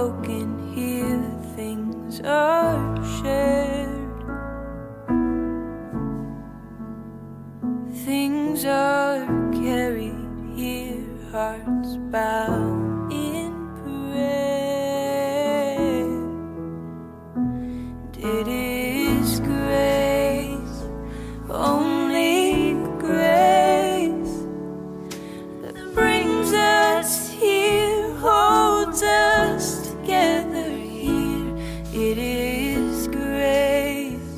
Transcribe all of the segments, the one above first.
spoken here, things are shared. Things are carried here, hearts bow in prayer. And it is grace, only grace, that brings us here, holds us together here. It is grace,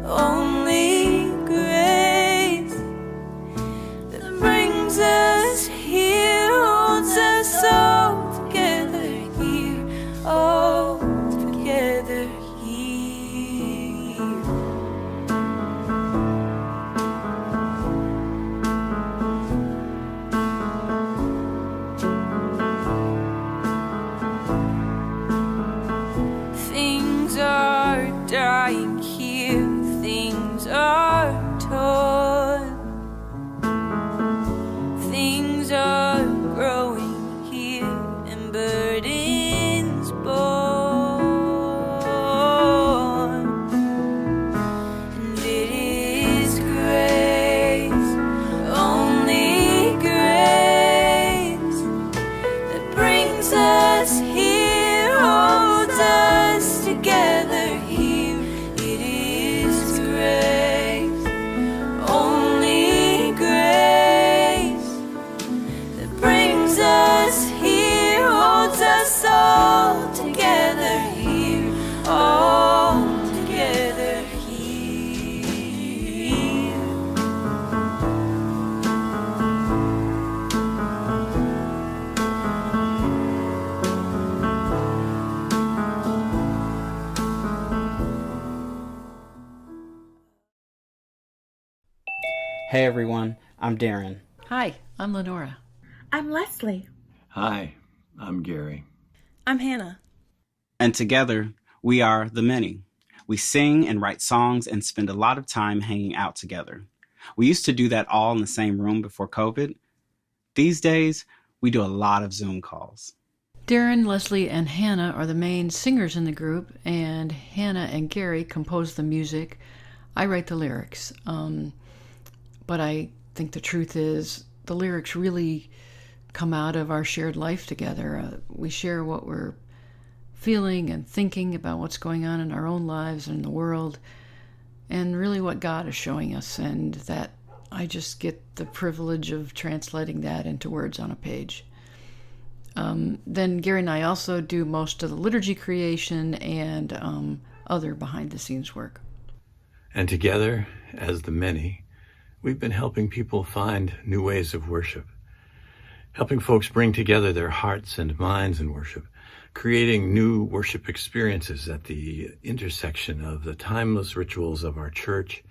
only grace, that brings us here, holds us all together here, all together here. Things are dying here, things are torn, things are growing here, and burdens born. And it is grace, only grace, that brings us here, holds us together here. It is grace, only grace, that brings us here, holds us all together here, all together here. Hey everyone, I'm Darren. Hi, I'm Lenora. I'm Leslie. Hi, I'm Gary. I'm Hannah. And together, we are The Many. We sing and write songs and spend a lot of time hanging out together. We used to do that all in the same room before COVID. These days, we do a lot of Zoom calls. Darren, Leslie, and Hannah are the main singers in the group, and Hannah and Gary compose the music. I write the lyrics. But I think the truth is the lyrics really come out of our shared life together. We share what we're feeling and thinking about what's going on in our own lives and in the world, and really what God is showing us, and that I just get the privilege of translating that into words on a page. Then Gary and I also do most of the liturgy creation and other behind-the-scenes work. And together, as the many, we've been helping people find new ways of worship, helping folks bring together their hearts and minds in worship, creating new worship experiences at the intersection of the timeless rituals of our church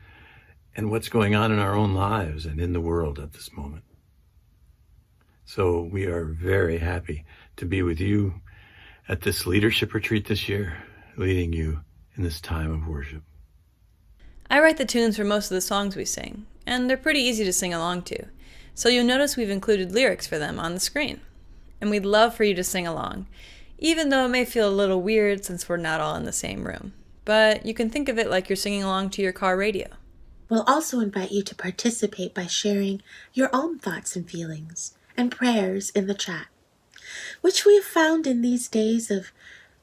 and what's going on in our own lives and in the world at this moment. So we are very happy to be with you at this leadership retreat this year, leading you in this time of worship. I write the tunes for most of the songs we sing, and they're pretty easy to sing along to. So you'll notice we've included lyrics for them on the screen. And we'd love for you to sing along, even though it may feel a little weird since we're not all in the same room. But you can think of it like you're singing along to your car radio. We'll also invite you to participate by sharing your own thoughts and feelings and prayers in the chat, which we have found in these days of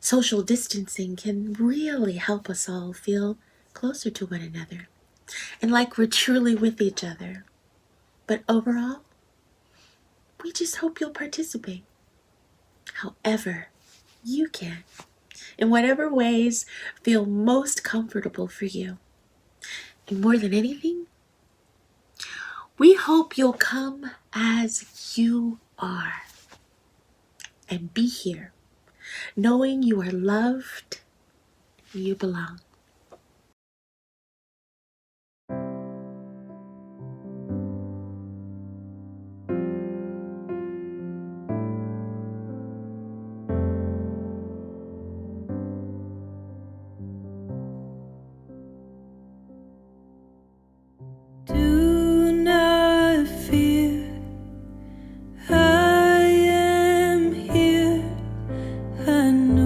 social distancing can really help us all feel closer to one another and like we're truly with each other. But overall, we just hope you'll participate however you can, in whatever ways feel most comfortable for you. And more than anything, we hope you'll come as you are and be here, knowing you are loved and you belong. Do not fear, I am here. I know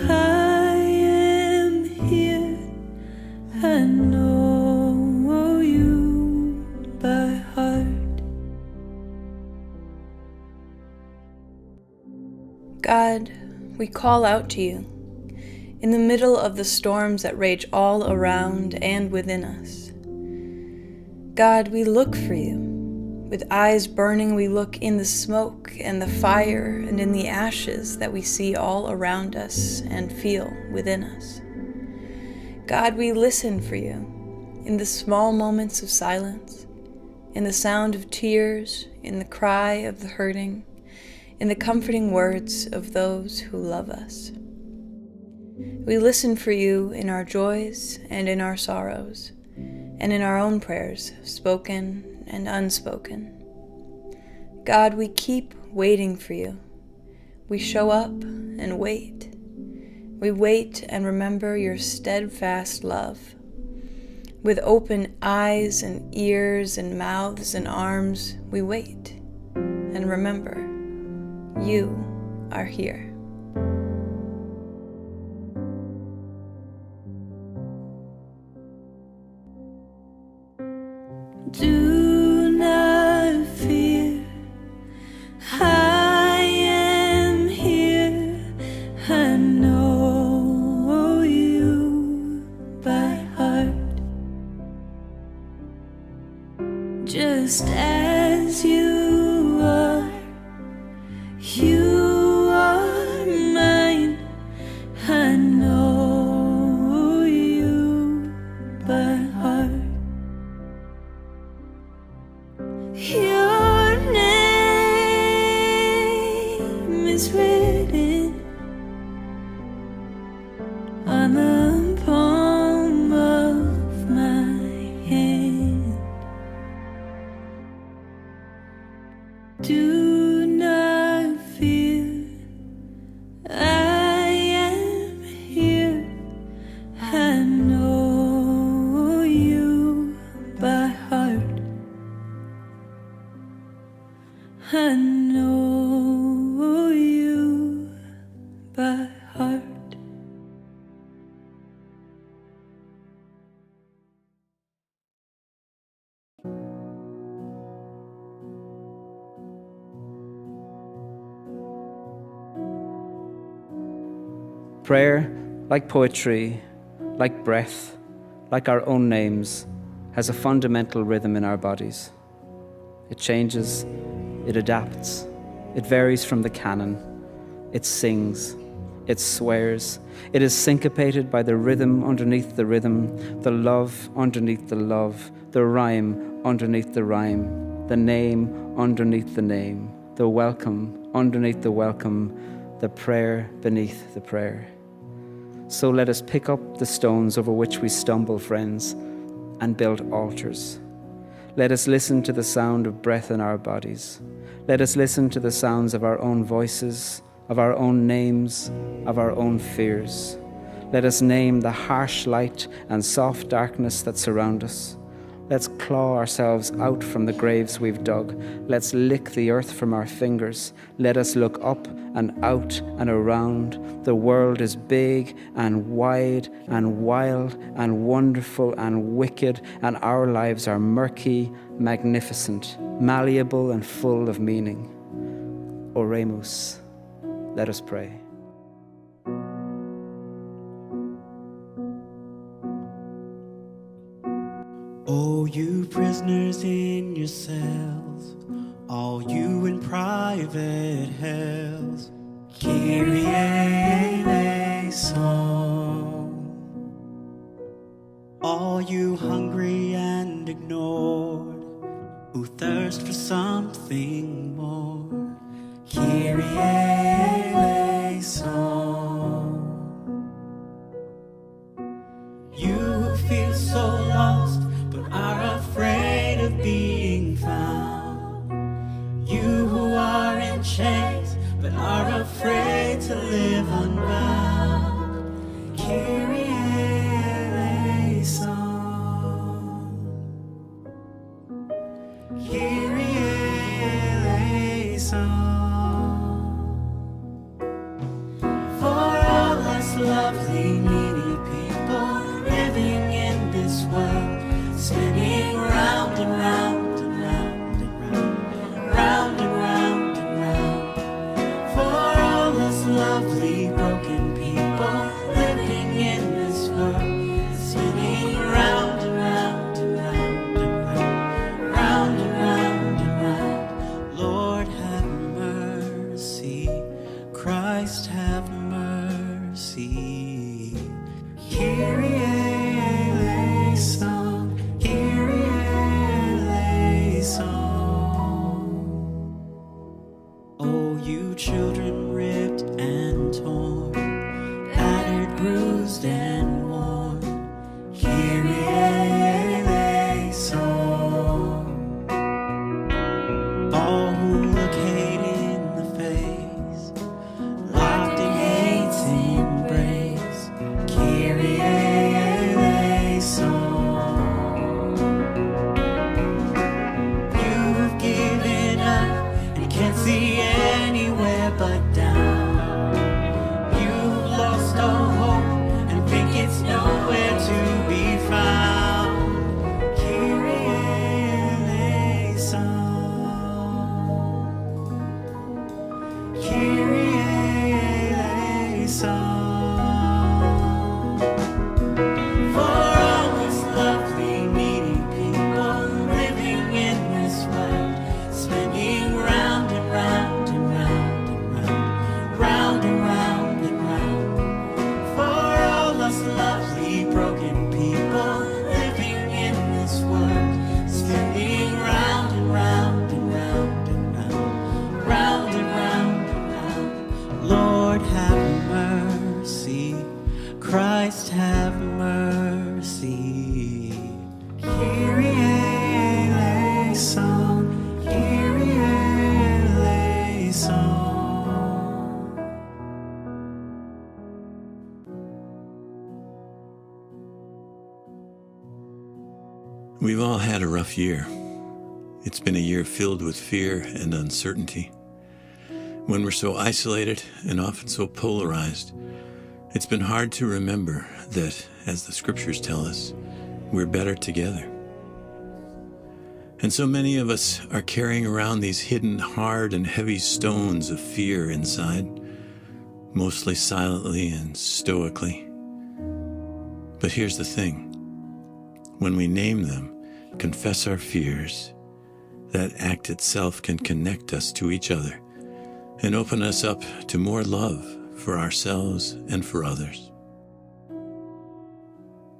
I am here. I know you by heart. God, we call out to you in the middle of the storms that rage all around and within us. God, we look for you. With eyes burning, we look in the smoke and the fire and in the ashes that we see all around us and feel within us. God, we listen for you in the small moments of silence, in the sound of tears, in the cry of the hurting, in the comforting words of those who love us. We listen for you in our joys and in our sorrows, and in our own prayers, spoken and unspoken. God, we keep waiting for you. We show up and wait. We wait and remember your steadfast love. With open eyes and ears and mouths and arms, we wait and remember you are here. Do not fear, I am here. I know you by heart. Just as you are mine. I know you by heart. Your name is written on the palm of my hand. Do not fear, I am here. I know you by heart. I know you by heart. Prayer, like poetry, like breath, like our own names, has a fundamental rhythm in our bodies. It changes, it adapts, it varies from the canon, it sings, it swears, it is syncopated by the rhythm underneath the rhythm, the love underneath the love, the rhyme underneath the rhyme, the name underneath the name, the welcome underneath the welcome, the prayer beneath the prayer. So let us pick up the stones over which we stumble, friends, and build altars. Let us listen to the sound of breath in our bodies. Let us listen to the sounds of our own voices, of our own names, of our own fears. Let us name the harsh light and soft darkness that surround us. Let's claw ourselves out from the graves we've dug. Let's lick the earth from our fingers. Let us look up and out and around. The world is big and wide and wild and wonderful and wicked, and our lives are murky, magnificent, malleable and full of meaning. Oremus, let us pray. Oh, you prisoners in your cells, all you in private hells, Kyrie eleison. All you hungry and ignored, who thirst for something more, Kyrie eleison. You who feel so lost but are afraid of being found. You who are in chains but are afraid to live on us lovely, needy people living in this world, spinning round and round and round and round, round and round and round. For all us lovely, broken people living in this world, spinning round and round and round and round, round and round and round. Lord, have mercy. Christ, have mercy. Kyrie eleison, Kyrie eleison. Oh, you children ripped and torn, battered, bruised, and worn, Kyrie eleison. All who look hate in the face, locked in hate's embrace, Kyrie eleison. You've given up and can't see anywhere but down. You've lost all hope and think it's nowhere to be found, Kyrie eleison. Kyrie eleison. For all this lovely, needy people living in this world, spinning round and round and round and round, round and round and round. For all us lovely, broken people living in this world, spinning round and round and round and round, round and round and round. Lord, have mercy. Christ, have mercy. Kyrie eleison, Kyrie eleison. We've all had a rough year. It's been a year filled with fear and uncertainty. When we're so isolated and often so polarized, it's been hard to remember that, as the scriptures tell us, we're better together. And so many of us are carrying around these hidden, hard and heavy stones of fear inside, mostly silently and stoically. But here's the thing. When we name them, confess our fears, that act itself can connect us to each other and open us up to more love for ourselves and for others.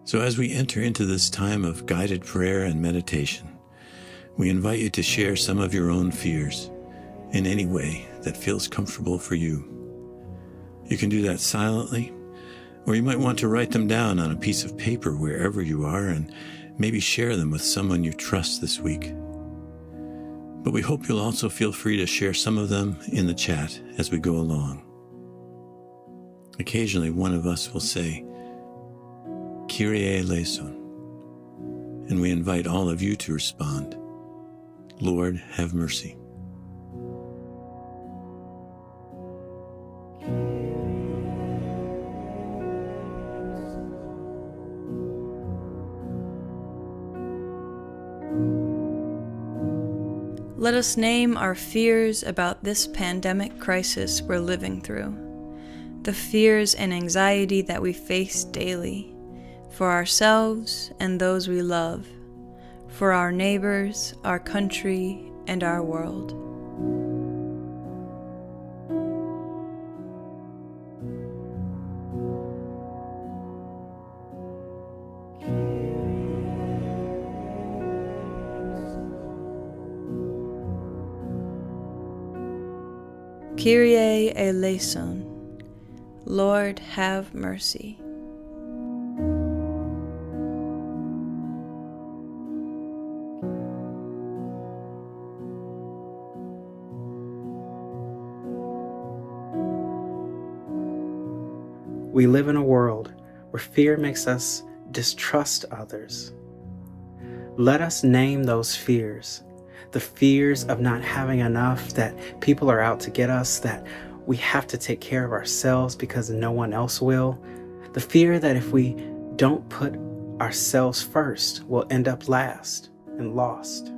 So as we enter into this time of guided prayer and meditation, we invite you to share some of your own fears in any way that feels comfortable for you. You can do that silently, or you might want to write them down on a piece of paper wherever you are and maybe share them with someone you trust this week. But we hope you'll also feel free to share some of them in the chat as we go along. Occasionally, one of us will say, Kyrie eleison, and we invite all of you to respond, Lord, have mercy. Let us name our fears about this pandemic crisis we're living through, the fears and anxiety that we face daily, for ourselves and those we love, for our neighbors, our country, and our world. Kyrie eleison, Lord, have mercy. We live in a world where fear makes us distrust others. Let us name those fears. The fears of not having enough, that people are out to get us, that we have to take care of ourselves because no one else will. The fear that if we don't put ourselves first, we'll end up last and lost.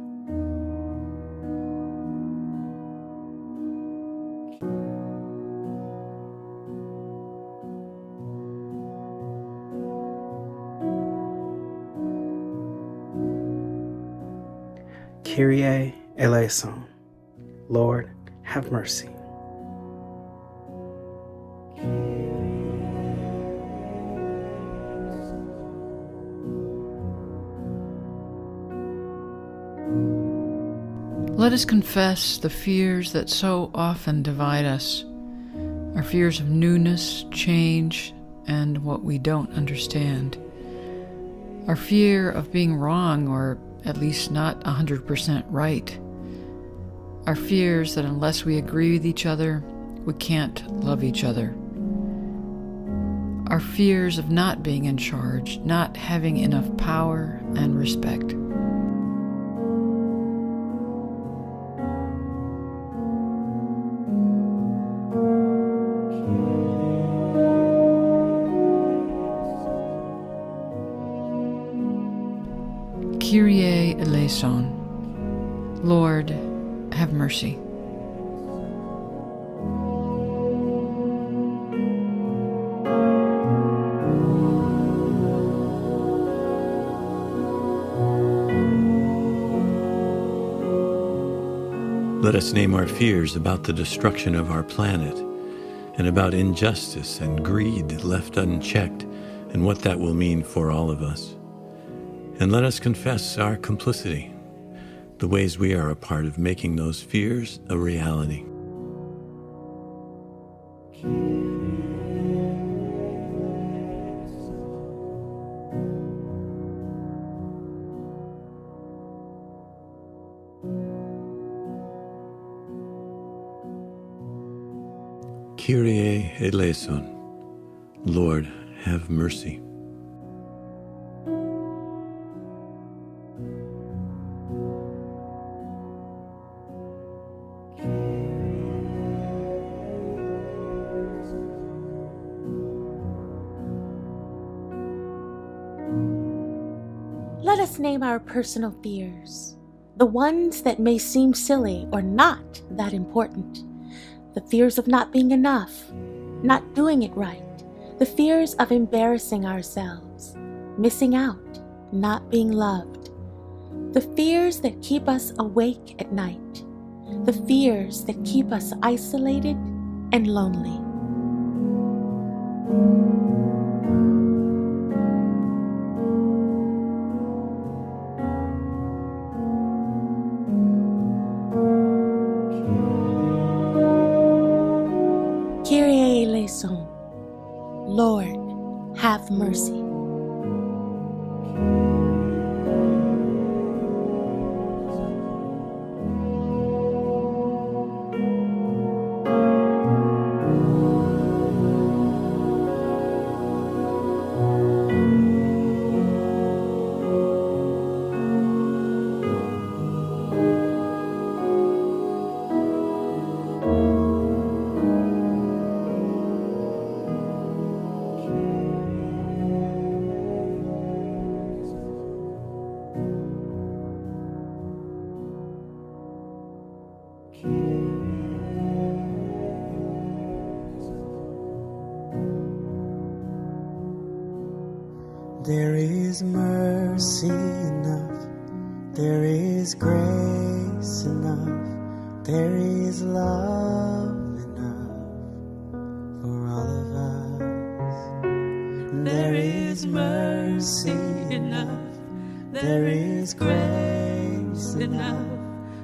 Kyrie eleison. Lord, have mercy. Let us confess the fears that so often divide us, our fears of newness, change, and what we don't understand. Our fear of being wrong, or at least not 100% right. Our fears that unless we agree with each other, we can't love each other. Our fears of not being in charge, not having enough power and respect. Kyrie eleison. Lord, have mercy. Let us name our fears about the destruction of our planet and about injustice and greed left unchecked and what that will mean for all of us. And let us confess our complicity, the ways we are a part of making those fears a reality. Kyrie eleison. Lord, have mercy. Let us name our personal fears, the ones that may seem silly or not that important. The fears of not being enough, not doing it right, the fears of embarrassing ourselves, missing out, not being loved, the fears that keep us awake at night, the fears that keep us isolated and lonely. Kyrie eleison. Lord, have mercy. There is mercy enough, there is grace enough, there is love enough for all of us. There is mercy enough, there is grace enough,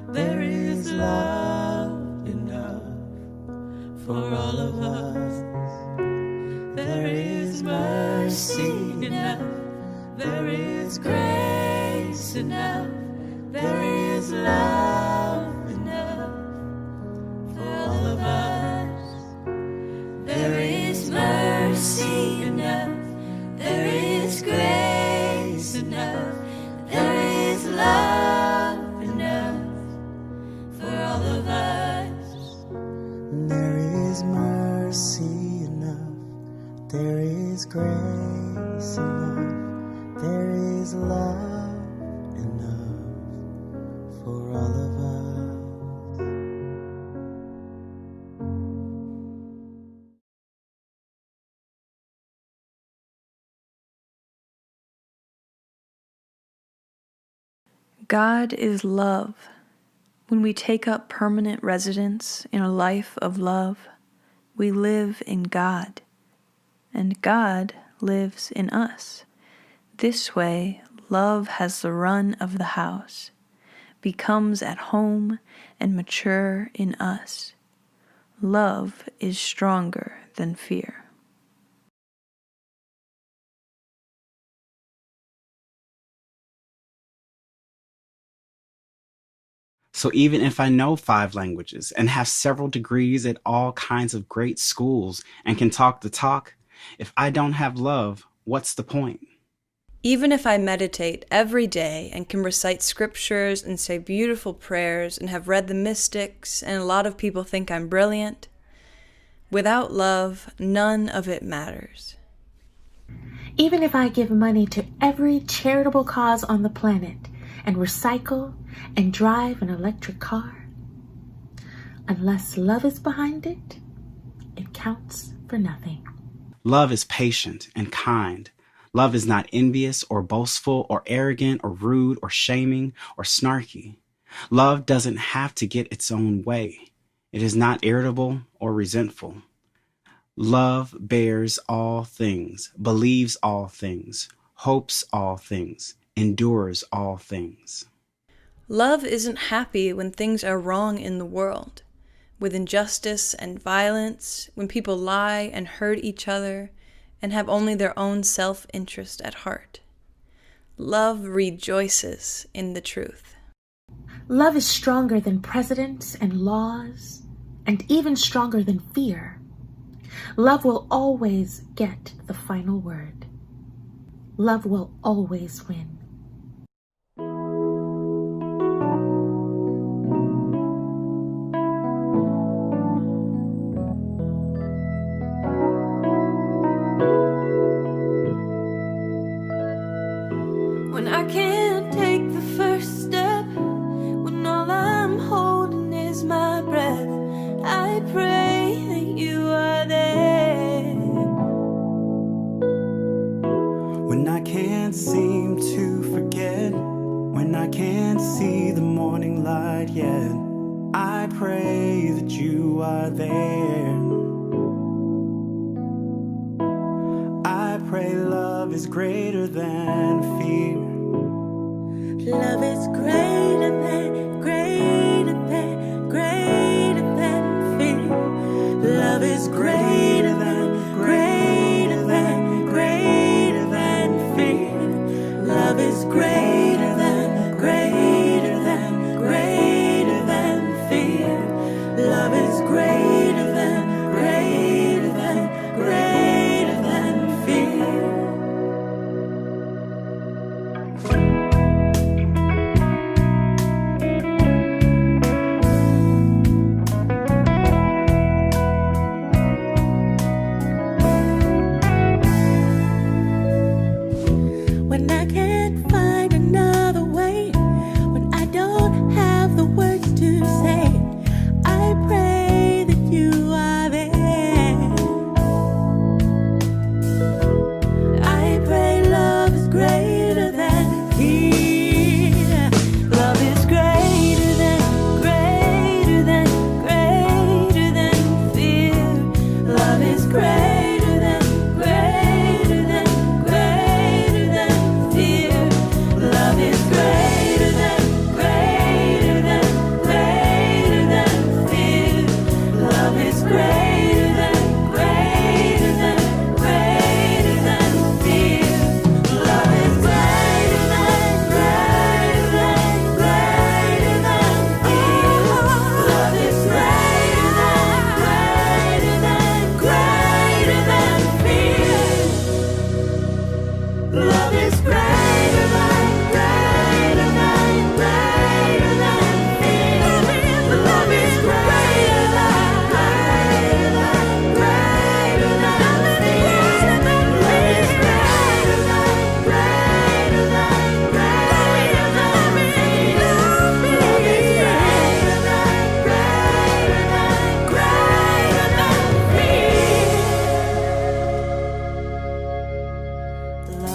there is love enough for all of us. There is mercy enough, there is grace enough, there is love enough for all of us. There is mercy enough, there is grace enough, there is love enough for all of us. There is mercy is grace enough, there is love enough for all of us. God is love. When we take up permanent residence in a life of love, we live in God, and God lives in us. This way, love has the run of the house, becomes at home and mature in us. Love is stronger than fear. So even if I know 5 languages and have several degrees at all kinds of great schools and can talk the talk, if I don't have love, what's the point? Even if I meditate every day and can recite scriptures and say beautiful prayers and have read the mystics and a lot of people think I'm brilliant, without love, none of it matters. Even if I give money to every charitable cause on the planet and recycle and drive an electric car, unless love is behind it, it counts for nothing. Love is patient and kind. Love is not envious or boastful or arrogant or rude or shaming or snarky. Love doesn't have to get its own way. It is not irritable or resentful. Love bears all things, believes all things, hopes all things, endures all things. Love isn't happy when things are wrong in the world, with injustice and violence, when people lie and hurt each other and have only their own self-interest at heart. Love rejoices in the truth. Love is stronger than presidents and laws, and even stronger than fear. Love will always get the final word. Love will always win. When I can't take the first step, when all I'm holding is my breath, I pray that you are there. When I can't seem to forget, when I can't see the morning light yet, I pray that you are there. I pray love is greater than fear. Love is greater than, greater than, greater than fear. Love is greater than, greater than, greater than fear. Love is greater than, greater than, greater than fear. Love is greater than, greater than, greater than fear.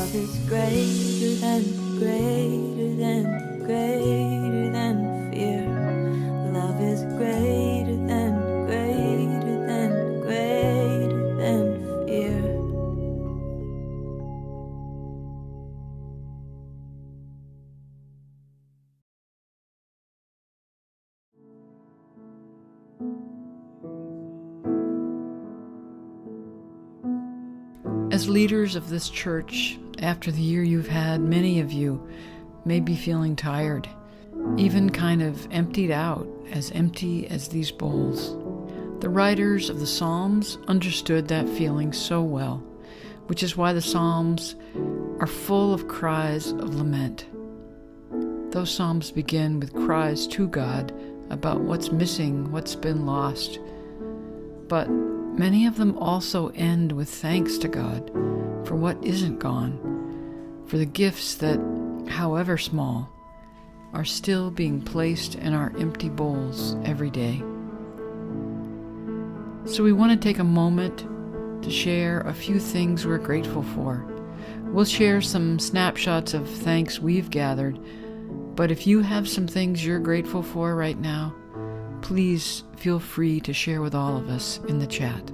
Love is greater than fear. Love is greater than fear. As leaders of this church, after the year you've had, many of you may be feeling tired, even kind of emptied out, as empty as these bowls. The writers of the Psalms understood that feeling so well, which is why the Psalms are full of cries of lament. Those Psalms begin with cries to God about what's missing, what's been lost. But many of them also end with thanks to God for what isn't gone, for the gifts that, however small, are still being placed in our empty bowls every day. So we want to take a moment to share a few things we're grateful for. We'll share some snapshots of thanks we've gathered, but if you have some things you're grateful for right now, please feel free to share with all of us in the chat.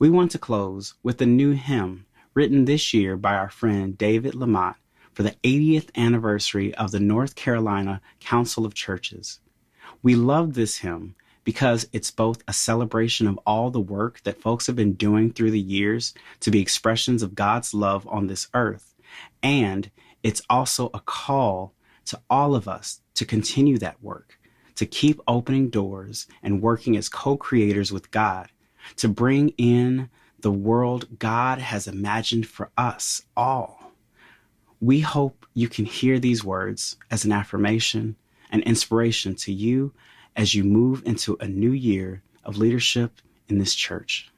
We want to close with a new hymn written this year by our friend David Lamott for the 80th anniversary of the North Carolina Council of Churches. We love this hymn because it's both a celebration of all the work that folks have been doing through the years to be expressions of God's love on this earth. And it's also a call to all of us to continue that work, to keep opening doors and working as co-creators with God, to bring in the world God has imagined for us all. We hope you can hear these words as an affirmation and inspiration to you as you move into a new year of leadership in this church.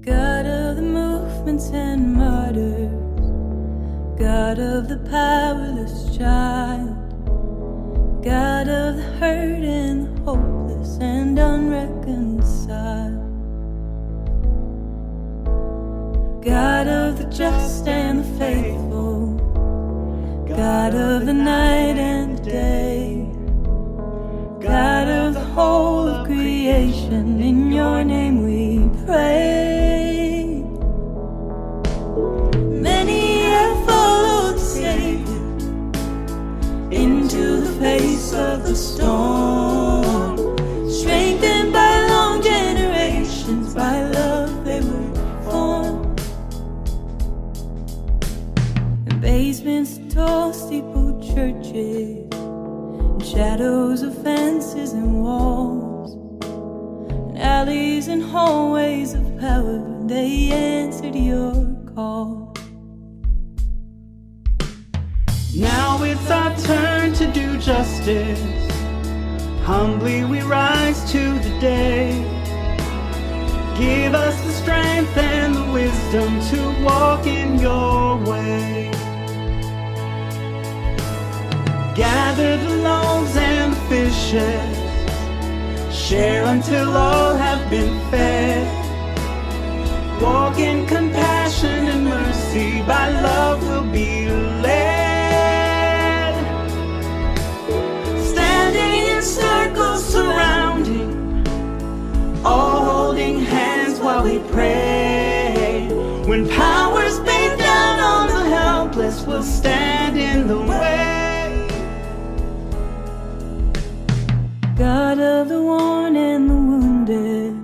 God of the movements and martyrs, God of the powerless child, God of the hurt and the hopeless and unreconciled, God of the just and the faithful, God of the night and the day, God of the whole of creation, in your name we pray. Many have followed the Savior into the face of the storm, strengthened by long generations, by love they were formed. In basements of tall steepled churches, in shadows of fences and walls, in alleys and hallways of power, they answered your call. Now it's our turn to do justice. Humbly we rise to the day. Give us the strength and the wisdom to walk in your way. Gather the loaves and the fishes, share until all have been fed. Walk in compassion and mercy, by love we'll be led. Standing in circles surrounding, all holding hands while we pray. When powers bear down on the helpless, we'll stand in the way. God of the worn and the wounded,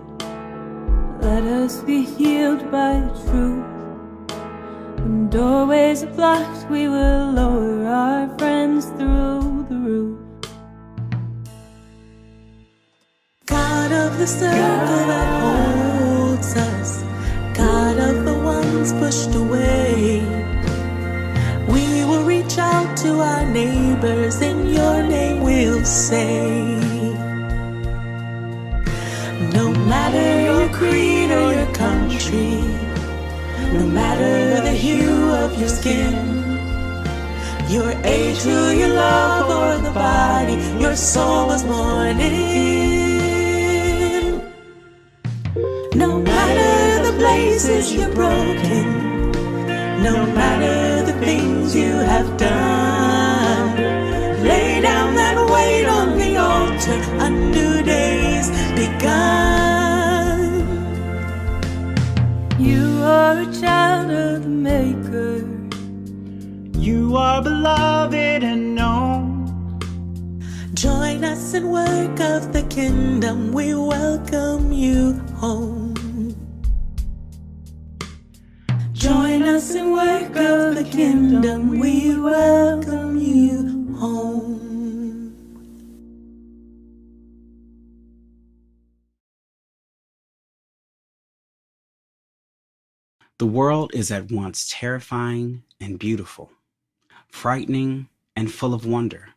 let us be healed by the truth. When doorways are blocked, we will lower our friends through the roof. God of the circle that holds us, God of the ones pushed away, we will reach out to our neighbors, in your name we'll say. No matter your creed or your country, no matter the hue of your skin, your age, who you love, or the body your soul was born in. No matter the places you're broken, no matter the things you have done, lay down that weight on the altar, a new day's begun. You are a child of the Maker, You are beloved and known. Join us in work of the kingdom, we welcome you home. join us in work of the kingdom, we welcome you home. The world is at once terrifying and beautiful, frightening and full of wonder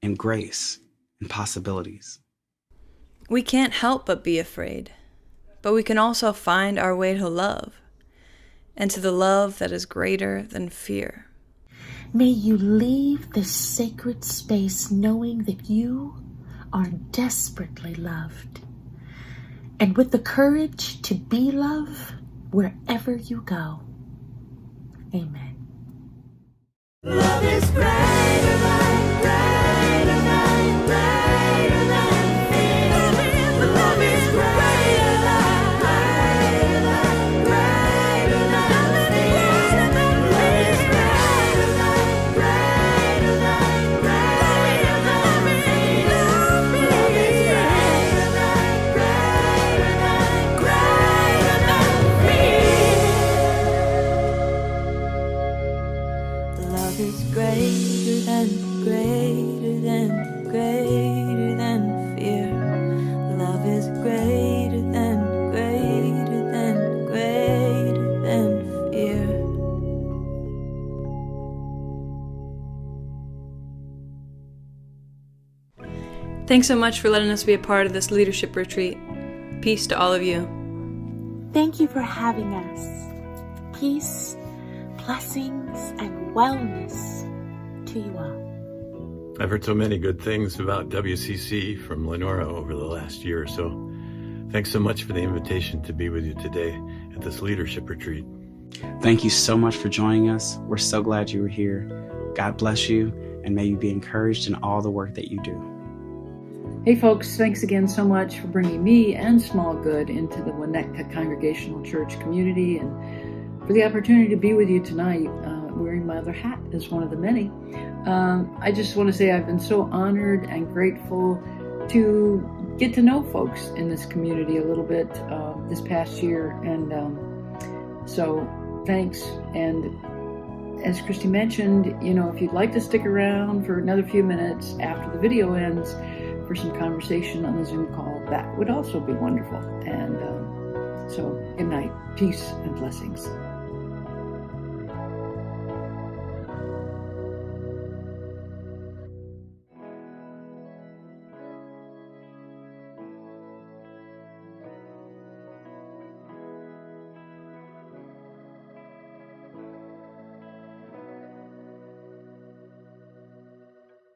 and grace and possibilities. We can't help but be afraid, but we can also find our way to love, and to the love that is greater than fear. May you leave this sacred space knowing that you are desperately loved, and with the courage to be love wherever you go. Amen. Love is greater than, greater than, greater than fear. Thanks so much for letting us be a part of this leadership retreat. Peace to all of you. Thank you for having us. Peace, blessings, and wellness to you all. I've heard so many good things about WCC from Lenora over the last year or so. Thanks so much for the invitation to be with you today at this leadership retreat. Thank you so much for joining us. We're so glad you were here. God bless you, and may you be encouraged in all the work that you do. Hey folks, thanks again so much for bringing me and Small Good into the Winnetka Congregational Church community, and for the opportunity to be with you tonight, wearing my other hat as one of the many. I just want to say I've been so honored and grateful to get to know folks in this community a little bit this past year, and so thanks. And as Christy mentioned, if you'd like to stick around for another few minutes after the video ends for some conversation on the Zoom call, that would also be wonderful. And so good night, peace and blessings.